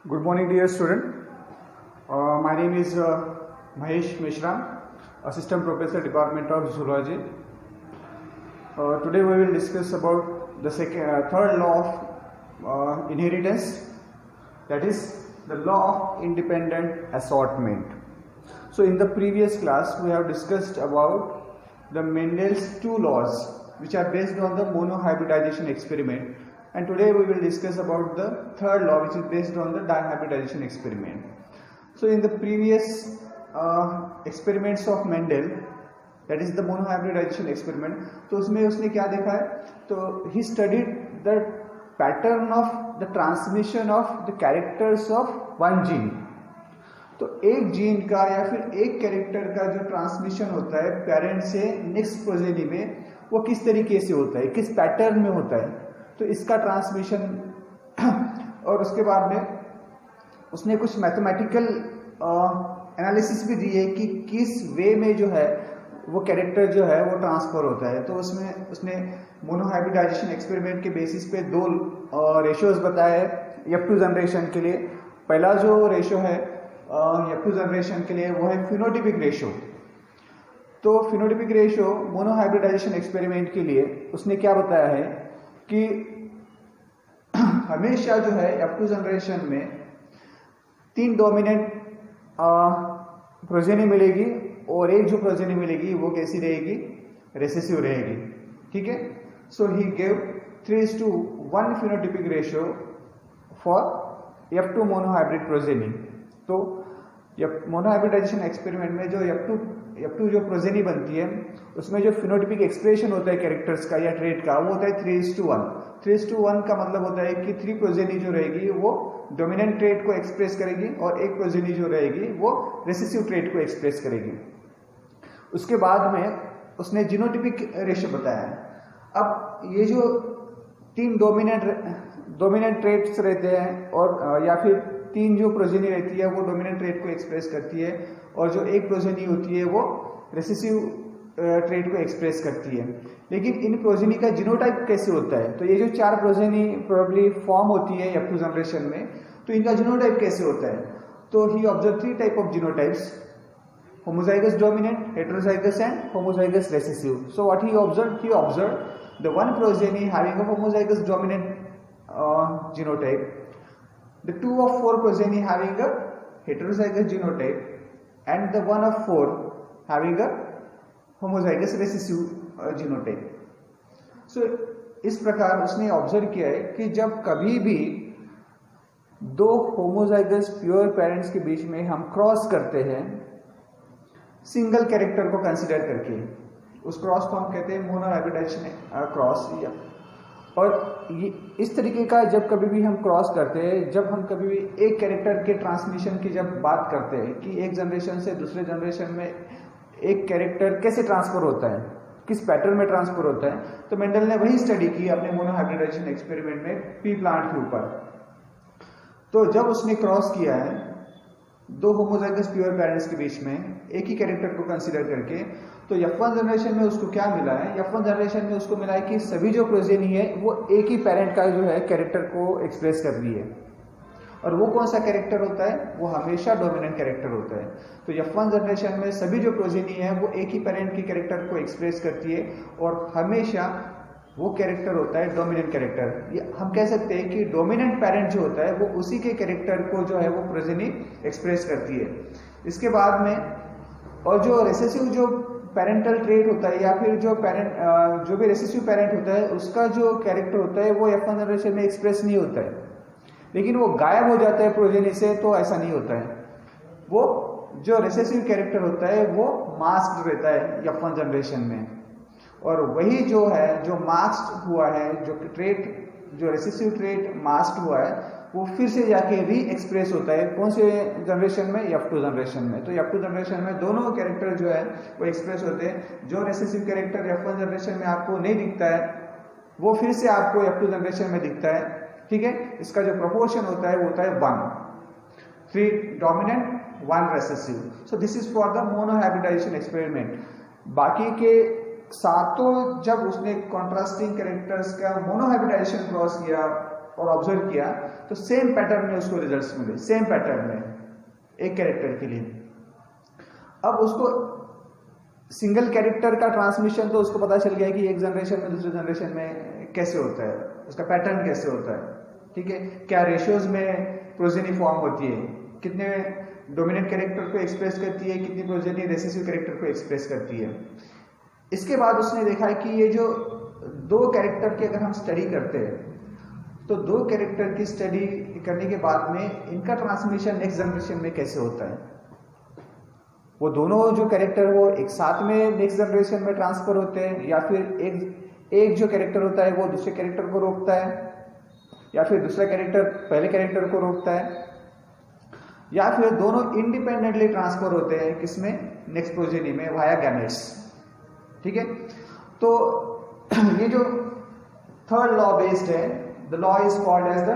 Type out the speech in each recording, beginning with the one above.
Good morning, dear student. My name is Mahesh Mishra, Assistant Professor, Department of Zoology. Today we will discuss about the third law of inheritance, that is the law of independent assortment. So in the previous class we have discussed about the Mendel's two laws which are based on the monohybridization experiment, and today we will discuss about the third law which is based on the dihybridization experiment. So in the previous experiments of Mendel, that is the monohybridization experiment, तो उसमें उसने क्या देखा है, तो he studied the pattern of the transmission of the characters of one gene. तो एक gene का या फिर एक कैरेक्टर का जो ट्रांसमिशन होता है पेरेंट से नेक्स्ट प्रोजेनी में, वो किस तरीके से होता है, किस पैटर्न में होता है, तो इसका ट्रांसमिशन और उसके बाद में उसने कुछ मैथमेटिकल एनालिसिस भी दिए कि किस वे में जो है वो कैरेक्टर जो है वो ट्रांसफर होता है. तो उसमें उसने मोनोहाइब्रिडाइजेशन एक्सपेरिमेंट के बेसिस पे दो रेशियोज बताए F2 जनरेशन के लिए. पहला जो रेशियो है F2 जनरेशन के लिए वो है फिनोटिपिक रेशियो. तो फिनोटिपिक रेशियो मोनोहाइब्रिडाइजेशन एक्सपेरिमेंट के लिए उसने क्या बताया है कि हमेशा जो है F2 जनरेशन में 3 डोमिनेंट प्रोजेनी मिलेगी और एक जो प्रोजेनी मिलेगी वो कैसी रहेगी, रेसेसिव रहेगी. ठीक है. So he gave 3:1 phenotypic ratio for F2 monohybrid progeny. तो मोनोहाइब्रिडाइजेशन एक्सपेरिमेंट में जो F2 जो प्रोजेनी बनती है उसमें जो फिनोटिपिक एक्सप्रेशन होता है कैरेक्टर्स का या ट्रेट का वो होता है 3:1. 3:1 का मतलब होता है कि 3 प्रोजेनी जो रहेगी वो डोमिनेंट ट्रेट को एक्सप्रेस करेगी और एक प्रोजेनी जो रहेगी वो रेसेसिव ट्रेट को एक्सप्रेस करेगी. उसके बाद में उसने जीनोटिपिक रेशियो बताया है. अब ये जो 3 डोमिनेंट ट्रेट्स रहते हैं और या फिर 3 जो प्रोजेनी रहती है वो डोमिनेंट ट्रेट को एक्सप्रेस करती है और जो एक प्रोजेनी होती है वो रेसेसिव ट्रेट को एक्सप्रेस करती है. लेकिन इन प्रोजेनी का जीनोटाइप कैसे होता है, तो ये जो 4 प्रोजेनी प्रोबेबली फॉर्म होती है F2 जनरेशन में, तो इनका जीनोटाइप कैसे होता है. तो he observe 3 type of genotypes, homozygous dominant, heterozygous and homozygous recessive. So what he observed the one progeny having a homozygous dominant genotype, the 2 of 4 progeny having a heterozygous genotype, and the 1 of 4 having a homozygous recessive genotype. So इस प्रकार उसने observe किया है कि जब कभी भी 2 homozygous pure parents के बीच में हम क्रॉस करते हैं सिंगल कैरेक्टर को कंसीडर करके, उस क्रॉस को हम कहते हैं मोनोहाइब्रिडाइजेशन क्रॉस. और ये इस तरीके का जब कभी भी हम क्रॉस करते हैं, जब हम कभी भी एक कैरेक्टर के ट्रांसमिशन की जब बात करते हैं कि एक जनरेशन से दूसरे जनरेशन में एक कैरेक्टर कैसे ट्रांसफर होता है, किस पैटर्न में ट्रांसफर होता है, तो मेंडल ने वही स्टडी की अपने मोनोहाइब्रिडाइजेशन एक्सपेरिमेंट में पी प्लांट के ऊपर. तो जब उसने क्रॉस किया है 2 होमोजाइगस प्योर पेरेंट्स के बीच में एक ही कैरेक्टर को कंसीडर करके, तो F1 जनरेशन में उसको क्या मिला है, F1 जनरेशन में उसको मिला है कि सभी जो प्रोजेनी है वो एक ही पेरेंट का जो है कैरेक्टर को एक्सप्रेस कर रही है. और वो कौन सा कैरेक्टर होता है, वो हमेशा डोमिनेंट कैरेक्टर होता है. तो F1 जनरेशन में सभी जो प्रोजेनी है वो एक ही पेरेंट की कैरेक्टर को एक्सप्रेस करती है और हमेशा वो कैरेक्टर होता है डोमिनेंट कैरेक्टर. हम कह सकते हैं कि डोमिनेंट पेरेंट जो होता है वो उसी के कैरेक्टर को जो है वो प्रोजेनी एक्सप्रेस करती है. इसके बाद में और जो रेसेसिव जो पेरेंटल ट्रेट होता है या फिर जो भी रेसेसिव पेरेंट होता है उसका जो कैरेक्टर होता है वो F1 जनरेशन में एक्सप्रेस नहीं होता है, लेकिन वो गायब हो जाता है प्रोजेनी से. तो ऐसा नहीं होता है, वो जो रेसेसिव कैरेक्टर होता है वो मास्क्ड रहता है F1 जनरेशन में. और वही जो है जो मास्क्ड हुआ है, जो ट्रेट जो रेसेसिव ट्रेट मास्क्ड हुआ है वो फिर से जाके री एक्सप्रेस होता है कौन से जनरेशन में, F2 जनरेशन में. तो F2 जनरेशन में दोनों कैरेक्टर जो है वो एक्सप्रेस होते हैं. जो रेसेसिव कैरेक्टर F1 जनरेशन में आपको नहीं दिखता है वो फिर से आपको F2 जनरेशन में दिखता है. ठीक है. इसका जो प्रोपोर्शन होता है वो होता है 1, 3 dominant 1 recessive. So this is for the monohybridization experiment. बाकी के सातों जब उसने कॉन्ट्रास्टिंग कैरेक्टर्स का मोनोहाइब्रिडाइजेशन क्रॉस किया और ऑब्जर्व किया तो सेम पैटर्न में उसको रिजल्ट्स मिले, सेम पैटर्न में एक कैरेक्टर के लिए। अब उसको सिंगल कैरेक्टर का ट्रांसमिशन तो उसको पता चल गया कि एक जनरेशन में दूसरे जनरेशन में कैसे होता है, उसका पैटर्न कैसे होता है, ठीक है, क्या रेशियोज में प्रोजेनी फॉर्म होती है, कितने डोमिनेंट कैरेक्टर को एक्सप्रेस करती है, कितनी प्रोजेनी रेसेसिव कैरेक्टर को एक्सप्रेस करती है। इसके बाद उसने देखा कि ये जो दो कैरेक्टर की अगर हम स्टडी करते हैं तो दो कैरेक्टर की स्टडी करने के बाद में इनका ट्रांसमिशन नेक्स्ट जनरेशन में कैसे होता है। वो दोनों जो कैरेक्टर वो एक साथ में नेक्स्ट जनरेशन में ट्रांसफर होते हैं, या फिर एक जो कैरेक्टर होता है वो दूसरे कैरेक्टर को रोकता है, या फिर दूसरा कैरेक्टर पहले कैरेक्टर को रोकता है, या फिर दोनों इंडिपेंडेंटली ट्रांसफर होते हैं किसमें, नेक्स्ट प्रोजेनी में वाया गैमेट्स। ठीक है, तो ये जो थर्ड लॉ बेस्ड है, the law is called as the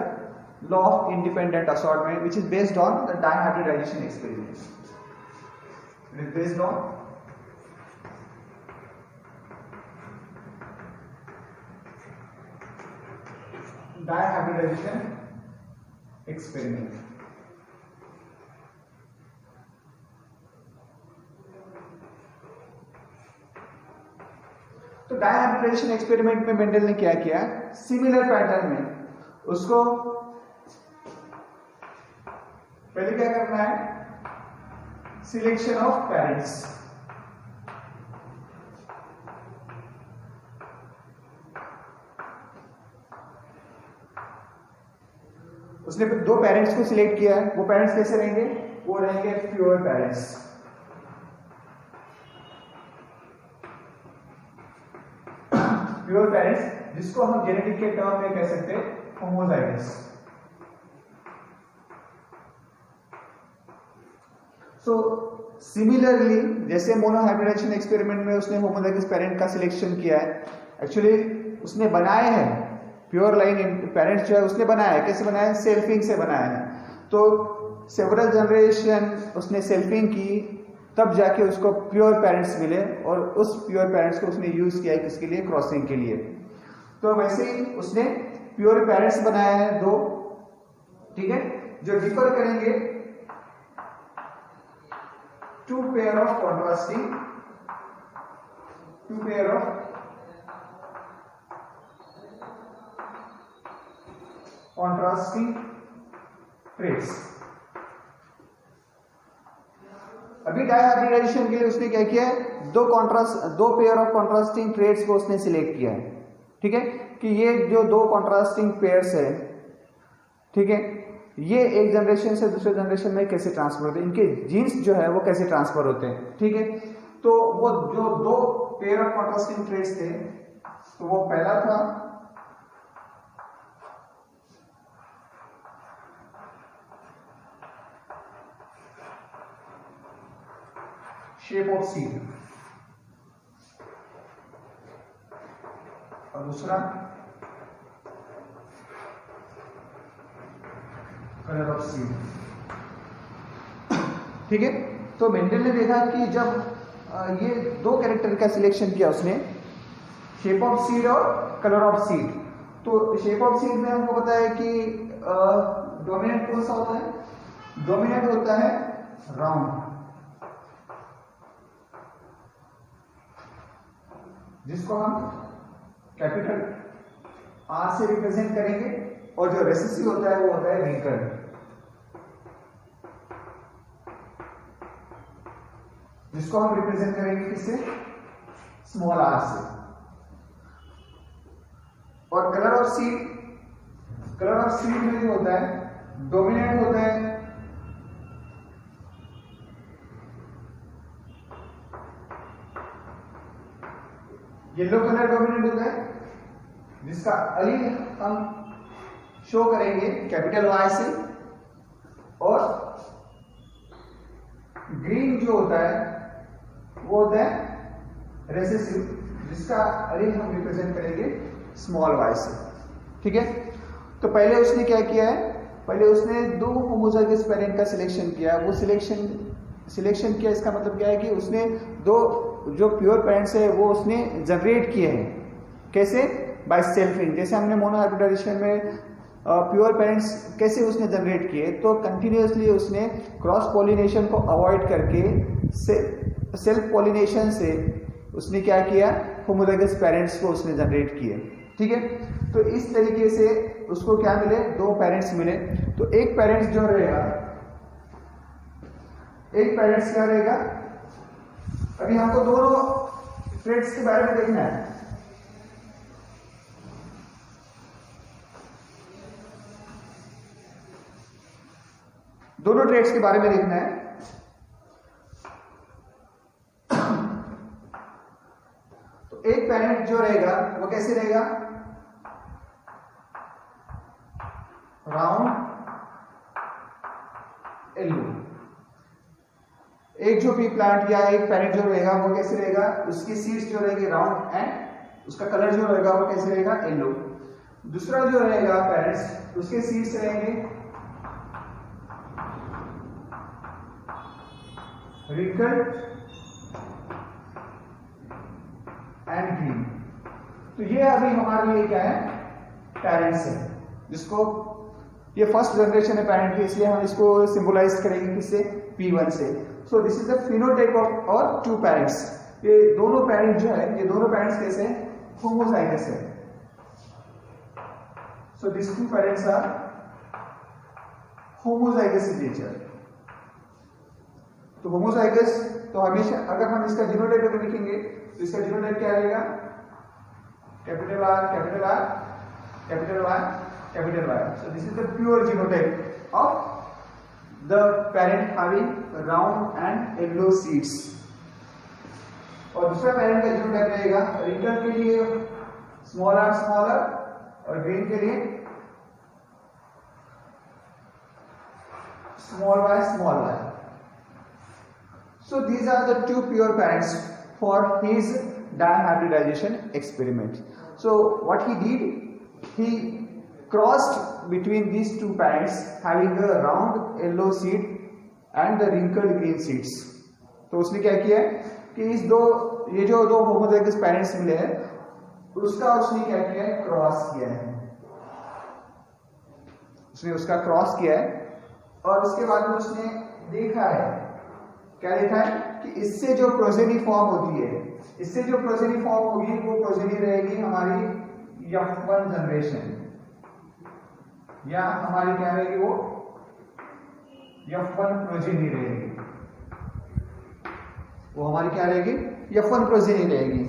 law of independent assortment which is based on the dihybridization experiment. It is based on dihybridization experiment। तो डायहाइब्रिडाइजेशन एक्सपेरिमेंट में Mendel ने क्या किया, सिमिलर पैटर्न में उसको पहले क्या करना है, सिलेक्शन ऑफ पेरेंट्स। उसने दो पेरेंट्स को सिलेक्ट किया है, वो पेरेंट्स कैसे रहेंगे, वो रहेंगे प्योर पेरेंट्स। प्योर पेरेंट्स जिसको हम जेनेटिक के टर्म में कह सकते हैं होमोजाइगस। सो सिमिलरली जैसे मोनोहाइब्रिडाइजेशन एक्सपेरिमेंट में उसने होमोजाइगस पेरेंट का सिलेक्शन किया है, एक्चुअली उसने बनाए हैं प्योर लाइन पेरेंट्स जो है उसने बनाया है, कैसे बनाया है, सेल्फिंग से बनाया है। तो सेवरल जनरेशन उसने सेल्फिंग की, तब जाके उसको प्योर पेरेंट्स मिले, और उस प्योर पेरेंट्स को उसने यूज किया है किसके लिए, क्रॉसिंग के लिए। तो वैसे ही उसने प्योर पेरेंट्स बनाया है दो, ठीक है, जो डिफर करेंगे two pair of contrasting traits। अभी डायहाइब्रिडाइजेशन के लिए उसने क्या किया है, दो पेयर ऑफ कॉन्ट्रास्टिंग ट्रेड्स को उसने सिलेक्ट किया है। ठीक है, कि ये जो दो कॉन्ट्रास्टिंग पेयर्स है, ठीक है, ये एक जनरेशन से दूसरे जनरेशन में कैसे ट्रांसफर होते हैं, इनके जीन्स जो है वो कैसे ट्रांसफर होते हैं। ठीक है, तो वो जो दो पेयर ऑफ कॉन्ट्रास्टिंग ट्रेड्स थे, तो वो पहला था शेप ऑफ सीड और दूसरा कलर ऑफ सीड। ठीक है, तो मेंडल ने देखा कि जब ये दो कैरेक्टर का सिलेक्शन किया उसने, शेप ऑफ सीड और कलर ऑफ सीड, तो शेप ऑफ सीड में हमको पता है कि डोमिनेंट कौन सा होता है, डोमिनेंट होता है राउंड, जिसको हम कैपिटल आर से रिप्रेजेंट करेंगे, और जो रेसेसिव होता है वो होता है रिंकल, जिसको हम रिप्रेजेंट करेंगे किससे, स्मॉल आर से। और कलर ऑफ सीड में जो होता है डोमिनेंट होता है येलो कलर, डोमिनेंट होता है जिसका अली हम शो करेंगे कैपिटल वाई से, और ग्रीन जो होता है वो होता है रेसेसिव, जिसका अरे हम रिप्रेजेंट करेंगे स्मॉल वाई से। ठीक है, तो पहले उसने क्या किया है, पहले उसने दो होमोजाइगस पेरेंट का सिलेक्शन किया। वो सिलेक्शन किया, इसका मतलब क्या है कि उसने दो जो प्योर पेरेंट्स है वो उसने जनरेट किए हैं। कैसे? By selfing. जैसे हमने मोनोहाइब्रिडाइजेशन में प्योर पेरेंट्स कैसे उसने जनरेट किए, तो कंटिन्यूसली उसने क्रॉस पॉलिनेशन को अवॉइड करके सेल्फ पॉलिनेशन से उसने क्या किया, होमोलोगस पेरेंट्स को उसने जनरेट किए। ठीक है, तो इस तरीके से उसको क्या मिले, 2 पेरेंट्स मिले। तो एक पेरेंट्स जो रहेगा, एक पेरेंट्स क्या रहेगा, अभी हमको दोनों ट्रेड्स के बारे में देखना है। दोनों ट्रेड्स के बारे में देखना है। तो एक पेरेंट जो रहेगा वो कैसे रहेगा, राउंड येलो। एक जो पी प्लांट या एक पेरेंट जो रहेगा वो कैसे रहेगा, उसकी सीड्स जो रहेगी राउंड एंड उसका कलर जो रहेगा वो कैसे रहेगा, येलो। दूसरा जो रहेगा पेरेंट्स, उसके सीड्स रहेंगे wrinkled एंड ग्रीन। तो ये अभी हमारे लिए क्या है, पेरेंट्स है, जिसको ये फर्स्ट जनरेशन है पेरेंट की, इसलिए हम इसको सिंबलाइज करेंगे किससे, P1 से। सो this is the phenotype of और 2 पेरेंट्स। ये दोनों पेरेंट जो है, ये दोनों पेरेंट्स कैसे हैं, होमोजाइगस है। So this 2 parents are homozygous in nature. तो होमोजाइगस, तो हमेशा अगर हम इसका जीनोटाइप अगर लिखेंगे तो इसका जीनोटाइप क्या रहेगा, capital R capital R capital Y capital Y. So this is the pure genotype of the parent having round and yellow seeds. और दूसरा पेरेंट का जीनोटाइप रहेगा, रिंकल के लिए स्मॉल आर स्मॉलर और ग्रीन के लिए small Y small Y. So these are the 2 pure parents for his dihybridization experiment. So what he did, he crossed between these 2 parents having the round yellow seed and the wrinkled green seeds. तो उसने क्या किया कि ये जो 2 homozygous parents मिले हैं उसका उसने क्या किया है, क्रॉस किया है। उसने उसका क्रॉस किया है और उसके बाद में उसने देखा है, क्या देखा है कि इससे जो प्रोजेनी फॉर्म होती है, इससे जो प्रोजेनी फॉर्म होगी वो प्रोजेनी रहेगी हमारी F1 जनरेशन, या हमारी क्या रहेगी, वो F1 प्रोजेनी रहेगी। वो हमारी क्या रहेगी, F1 प्रोजेनी रहेगी।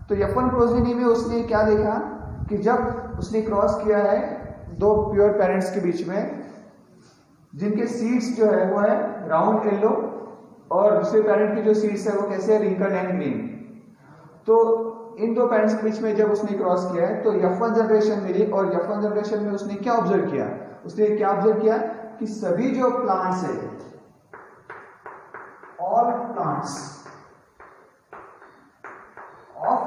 तो F1 प्रोजेनी में उसने क्या देखा कि जब उसने क्रॉस किया है 2 प्योर पेरेंट्स के बीच में, जिनके सीड्स जो है वो है राउंड येलो और दूसरे पेरेंट की जो सीड्स है वो कैसे है, रिंकल्ड एंड ग्रीन। तो इन 2 पेरेंट्स के बीच में जब उसने क्रॉस किया है तो F1 जनरेशन मिली, और F1 जनरेशन में उसने क्या ऑब्जर्व किया, उसने क्या ऑब्जर्व किया कि सभी जो प्लांट्स है, all plants of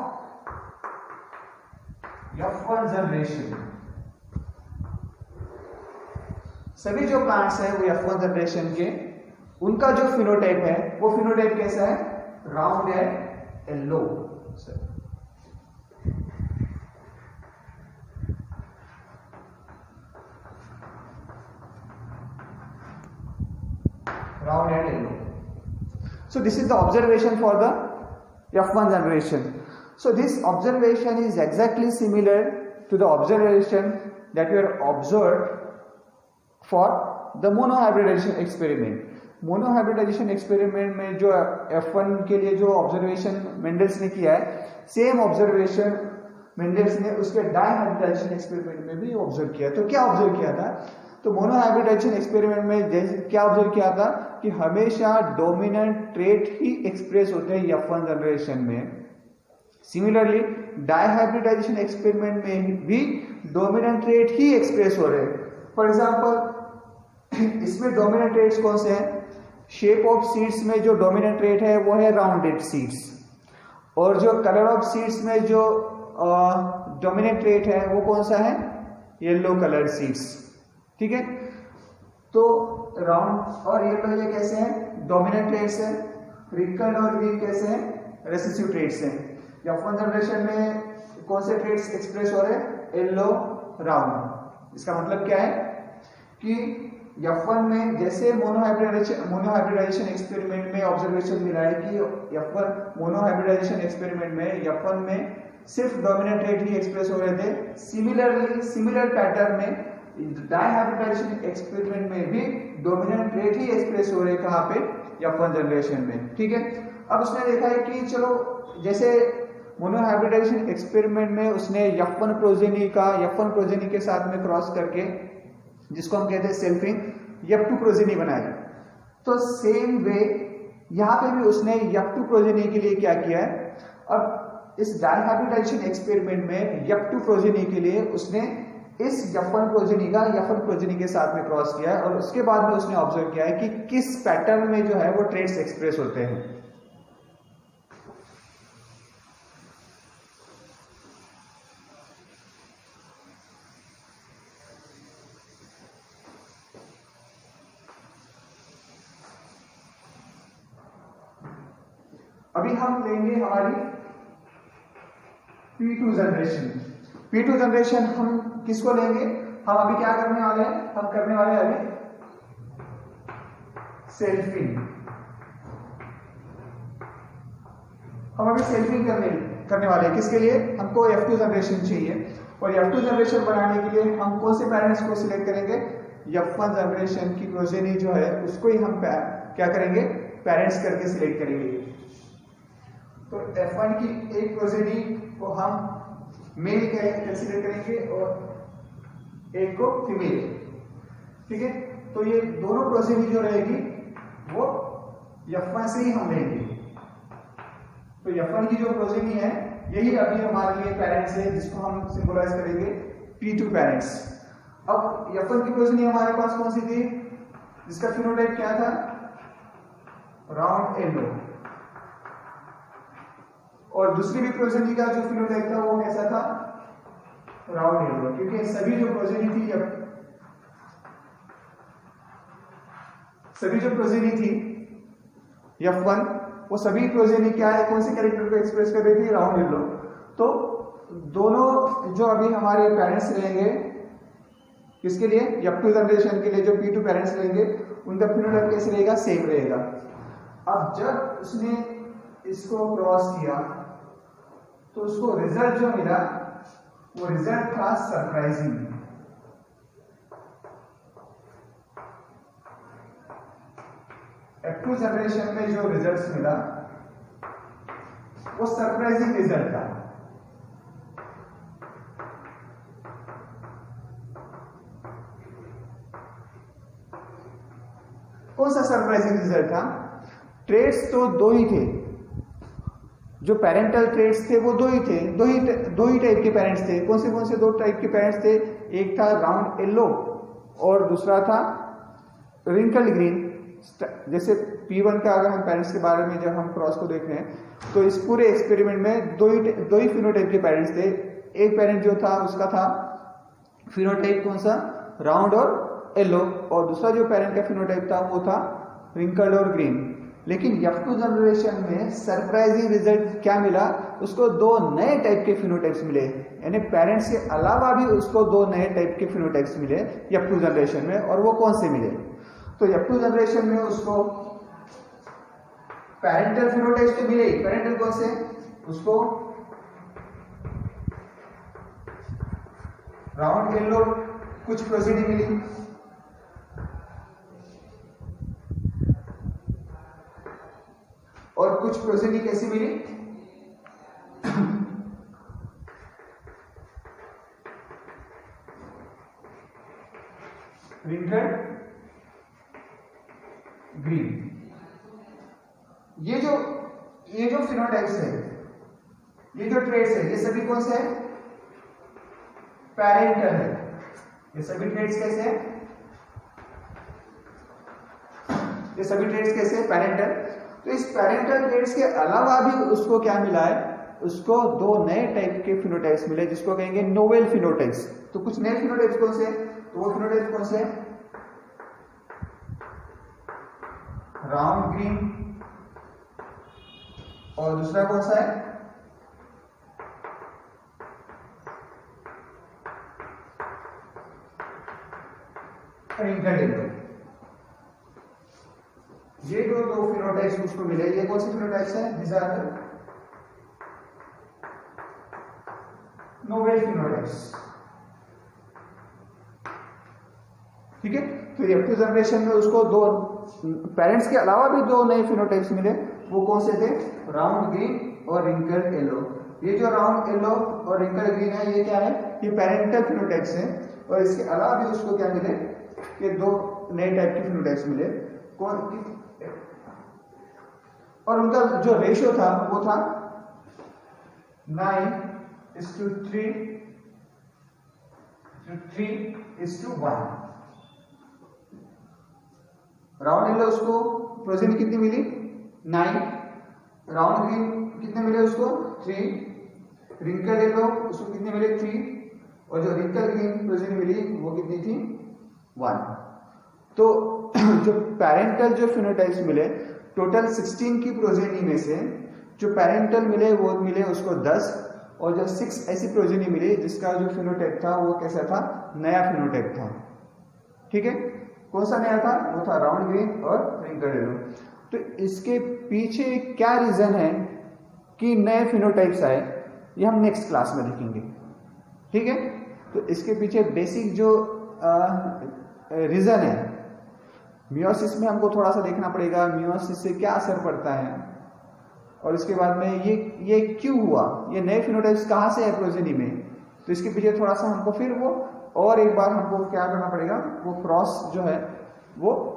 F1 generation, सभी जो प्लांट्स है वो F1 जनरेशन के, उनका जो फिनोटाइप है वो फिनोटाइप कैसा है, राउंड है, yellow. Round and yellow. So this is the observation for the F1 generation. So this observation is exactly similar to the observation that we have observed for the monohybridization experiment. Monohybridization experiment में जो F1 के लिए जो observation Mendel's ने किया है, same observation Mendel's ने उसके डाइहाइब्रिडाइजेशन एक्सपेरिमेंट में भी ऑब्जर्व किया। तो क्या ऑब्जर्व किया था, तो मोनोहाइब्रिडाइजेशन एक्सपेरिमेंट में क्या ऑब्जर्व किया था कि हमेशा डोमिनेंट ट्रेट ही एक्सप्रेस होते हैं F1 जनरेशन में। सिमिलरली डाइहाइब्रिडाइजेशन एक्सपेरिमेंट में भी डोमिनेंट ट्रेट ही एक्सप्रेस हो रहे हैं। फॉर एग्जांपल इसमें डोमिनेंट ट्रेट्स कौन से हैं, शेप ऑफ सीड्स में जो डोमिनेंट ट्रेट है वो है राउंडेड सीड्स, और जो कलर ऑफ सीड्स में जो डोमिनेंट ट्रेट है वो कौन सा है, येलो कलर सीड्स। ठीक है, तो राउंड और येलो ये कैसे हैं, डोमिनेंट ट्रेट्स हैं। रिंकल्ड और ग्रीन कैसे हैं, रेसेसिव ट्रेट्स हैं। F1 जनरेशन में कौन से ट्रेट्स एक्सप्रेस हो रहे हैं, येलो राउंड। इसका मतलब क्या है कि F1 में जैसे मोनोहाइब्रिडाइजेशन एक्सपेरिमेंट में ऑब्जर्वेशन मिला है कि F1 मोनोहाइब्रिडाइजेशन एक्सपेरिमेंट में F1 में सिर्फ डोमिनेंट रेट ही एक्सप्रेस हो रहे थे, सिमिलर पैटर्न में डाइहाइब्रिडाइजेशन एक्सपेरिमेंट में भी डोमिनेंट रेट ही एक्सप्रेस हो रहे हैं कहाँ पे, F1 जनरेशन में। ठीक है, अब उसने देखा है कि चलो जैसे मोनोहाइब्रिडाइजेशन एक्सपेरिमेंट में उसने F1 प्रोजेनी के साथ में क्रॉस करके, जिसको हम कहते हैं सेल्फिंग, F2 प्रोजेनी बनाया। तो सेम वे यहाँ पे भी उसने F2 प्रोजेनी के लिए क्या किया है, अब इस डाइहाइब्रिडाइजेशन एक्सपेरिमेंट में F2 प्रोजेनी के लिए उसने इस F1 प्रोजेनी का F1 प्रोजेनी के साथ में क्रॉस किया है, और उसके बाद में उसने ऑब्जर्व किया है कि किस पैटर्न में जो है वो ट्रेड्स एक्सप्रेस होते हैं। अभी हम लेंगे हमारी P2 जनरेशन। P2 जनरेशन हम किसको लेंगे, हम अभी क्या करने वाले हैं, हम करने वाले हैं अभी सेल्फिंग। हम अभी सेल्फिंग करने वाले हैं, किसके लिए, हमको F2 जनरेशन चाहिए, और F2 जनरेशन बनाने के लिए हम कौन से पेरेंट्स को सिलेक्ट करेंगे, F1 जनरेशन की प्रोजेनी जो है उसको ही हम क्या करेंगे, पेरेंट्स करके सिलेक्ट करेंगे। तो F1 की एक प्रोजेनी को हम मेल कंसीडर करेंगे और एक को फीमेल। ठीक है, तो ये दोनों प्रोजेनी जो रहेगी वो F1 से ही हम लेंगे। तो F1 की जो प्रोजेनी है यही अभी हमारे लिए पेरेंट्स है, जिसको हम सिंबलाइज करेंगे P2 पेरेंट्स। अब F1 की प्रोजेनी हमारे पास कौन सी थी, जिसका फिनोटाइप क्या था, राउंड येलो, और दूसरी भी प्रोजेनी का जो फिनोटाइप था वो कैसा था, राउंड येलो, क्योंकि सभी जो प्रोजेनी थी F1, वो सभी प्रोजेनी क्या है, कौन से कैरेक्टर को एक्सप्रेस कर रही थी, राउंड येलो। तो दोनों जो अभी हमारे पेरेंट्स रहेंगे किसके लिए, F2 जनरेशन के लिए जो P2 पेरेंट्स रहेंगे उनका फिनोटाइप कैसे रहेगा, सेम रहेगा। अब जब उसने इसको क्रॉस किया तो उसको रिजल्ट जो मिला वो रिजल्ट था सरप्राइजिंग। F2 जनरेशन में जो रिजल्ट मिला वो सरप्राइजिंग रिजल्ट था। कौन सा सरप्राइजिंग रिजल्ट था, ट्रेड्स तो दो ही थे, जो पेरेंटल ट्रेड्स थे वो दो ही थे, दो ही टाइप के पेरेंट्स थे। कौन से दो टाइप के पेरेंट्स थे, एक था राउंड येलो और दूसरा था रिंकल ग्रीन। जैसे P1 का अगर हम पेरेंट्स के बारे में जब हम क्रॉस को देख रहे हैं तो इस पूरे एक्सपेरिमेंट में दो ही फिनोटाइप के पेरेंट्स थे। एक पेरेंट जो था उसका था फिनोटाइप कौन सा, राउंड और येलो, और दूसरा जो पेरेंट का फिनोटाइप था वो था रिंकल्ड और ग्रीन। लेकिन F2 जनरेशन में सरप्राइजिंग रिजल्ट क्या मिला, उसको दो नए टाइप के फिनोटाइप्स मिले, यानी पेरेंट्स के अलावा भी उसको दो नए टाइप के फिनोटाइप्स मिले F2 जनरेशन में। और वो कौन से मिले, तो F2 जनरेशन में उसको पेरेंटल फिनोटाइप्स तो मिले ही। पेरेंटल कौन से, उसको राउंड येलो कुछ प्रोजेनी मिली, और कुछ प्रोजेनी कैसी मिली, रिंकल्ड ग्रीन। ये जो फिनोटाइप्स है, ये जो ट्रेड्स है, ये सभी कौन से है, पेरेंटल है। ये सभी ट्रेड्स कैसे हैं, ये सभी ट्रेड्स कैसे हैं, पेरेंटल। तो इस पेरेंटल ट्रेड्स के अलावा भी उसको क्या मिला है, उसको दो नए टाइप के फिनोटाइप्स मिले, जिसको कहेंगे नोवेल फिनोटाइप्स। तो कुछ नए फिनोटाइप्स कौन से हैं, तो वो फिनोटाइप कौन से हैं, राउंड ग्रीन, और दूसरा कौन सा है, रिंकल्ड येलो। ये जो दो फिनोटाइप्स उसको मिले, ये कौन से फिनोटाइप्स हैं? these are the novel phenotypes। ठीक है, तो F2 जनरेशन में उसको दो पेरेंट्स के अलावा भी दो नए फिनोटाइप्स मिले। वो कौन से थे? राउंड ग्रीन और रिंकल्ड येलो। ये जो राउंड येलो और रिंकल्ड ग्रीन है, ये क्या है? ये पेरेंटल फिनोटाइप्स हैं। और इसके अलावा भी उसको क्या मिले? कि दो नए टाइप के फिनोटाइप्स मिले। कौन? और उनका जो रेशियो था वो था 9:3:1। राउंड येलो उसको प्रोजेनी कितनी मिली? 9। राउंड ग्रीन कितने मिले उसको? 3। रिंकल्ड येलो उसको कितने मिले? 3। और जो रिंकल्ड ग्रीन प्रोजेनी मिली वो कितनी थी? 1। तो जो पेरेंटल जो फिनोटाइप्स मिले, टोटल 16 की प्रोजेनी में से जो पेरेंटल मिले वो मिले उसको 10, और जो 6 ऐसी प्रोजेनी मिली जिसका जो फिनोटाइप था वो कैसा था? नया फिनोटाइप था। ठीक है, कौन सा नया था? वो था राउंड ग्रीन और रिंकल्ड येलो। तो इसके पीछे क्या रीजन है कि नए फिनोटाइप्स आए, ये हम नेक्स्ट क्लास में देखेंगे। ठीक है, तो इसके पीछे बेसिक जो रीजन है, मियोसिस में हमको थोड़ा सा देखना पड़ेगा, मियोसिस से क्या असर पड़ता है, और इसके बाद में ये क्यों हुआ, ये नए फिनोटाइप्स कहाँ से है प्रोजेनी में। तो इसके पीछे थोड़ा सा हमको फिर वो और एक बार हमको क्या करना पड़ेगा, वो क्रॉस जो है वो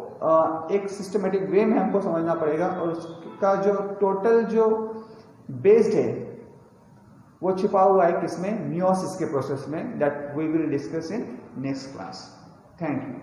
एक सिस्टमेटिक वे में हमको समझना पड़ेगा, और उसका जो टोटल जो बेस्ड है वो छिपा हुआ है किसमें? मियोसिस के प्रोसेस में। That we will discuss in next class. Thank you.